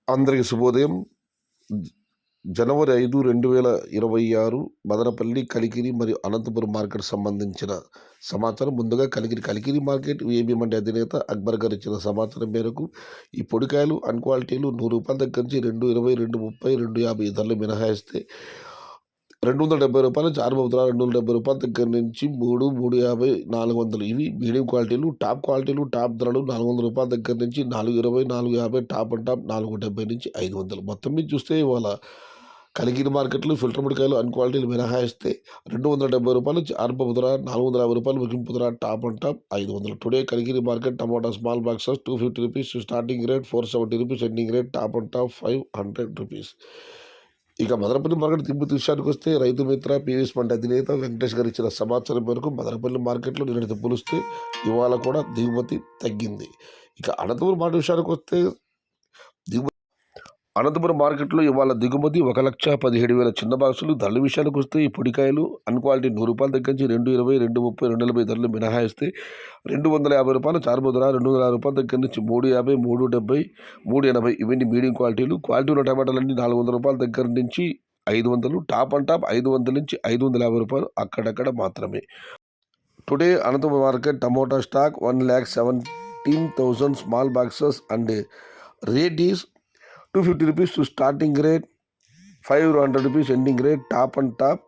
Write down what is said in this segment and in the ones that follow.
అందరికి శుభోదయం. జనవరి 5, 2026 మదనపల్లి, కలికిరి మరియు అనంతపురం మార్కెట్ సంబంధించిన సమాచారం. ముందుగా కలికిరి మార్కెట్ ఏబీ మండి అధినేత అక్బర్ గారు ఇచ్చిన సమాచారం మేరకు ఈ పొడికాయలు అన్ క్వాలిటీలు ₹100 దగ్గర నుంచి $220, $230, $250 ధరలు మినహాయిస్తే ₹270 నుంచి ₹270 దగ్గర నుంచి $3, $350, $400 ఇవి మీడియం క్వాలిటీలు. టాప్ క్వాలిటీలు టాప్ ధరలు ₹400 దగ్గర నుంచి $420, $450, టాప్ అండ్ టాప్ $470 నుంచి $500. మొత్తం మీద చూస్తే ఇవాళ కలికిరి మార్కెట్లో ఫిల్టర్ ముడికాయలు అన్ క్వాలిటీలు మినహాయిస్తే ₹270 నుంచి ఆరంభపు ధర, ₹450 ముగింపు ధర, top and top $500. Today Kalikiri market tomato small boxes ₹250 starting rate, ₹470 ending rate, top and top ₹500. ఇక మదనపల్లి మార్కెట్ దిగుమతి విషయానికి వస్తే రైతు మిత్ర పీవీఎస్ మండి అధినేత వెంకటేష్ గారు ఇచ్చిన సమాచారం మేరకు మదనపల్లి మార్కెట్లో నిన్నటితో పోలిస్తే ఇవాళ కూడా దిగుమతి తగ్గింది. ఇక అనంతపురం మార్కెట్ విషయానికి వస్తే అనంతపురం మార్కెట్లో ఇవాళ దిగుమతి 1,17,000 చిన్న బాక్సులు. ధరల విషయానికి వస్తే ఈ పొడికాయలు అన్ క్వాలిటీ ₹100 దగ్గర నుంచి $220, $230, $240 ధరలు మినహాయిస్తే ₹250 చార్మో ధర, ₹260 దగ్గర నుంచి $350, $370, $380 ఇవన్నీ మీడియం క్వాలిటీలు. క్వాలిటీ ఉన్న టమాటాలన్నీ ₹400 దగ్గర నుంచి $500, టాప్ అండ్ టాప్ $500 నుంచి $550 అక్కడక్కడ మాత్రమే. Today Anantapuram market tomato stock 1,17,000 small boxes and rate is ₹250 to starting rate, ₹500 ending rate, top and top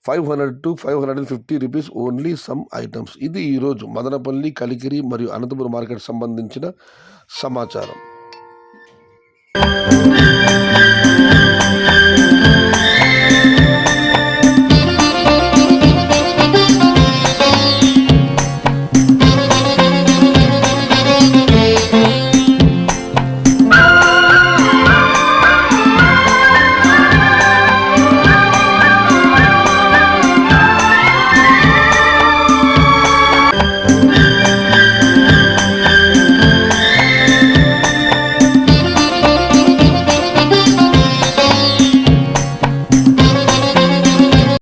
₹500 to ₹550 only some items. ఇది ఈరోజు మదనపల్లి, కలికిరి మరియు అనంతపురం మార్కెట్ సంబంధించిన సమాచారం.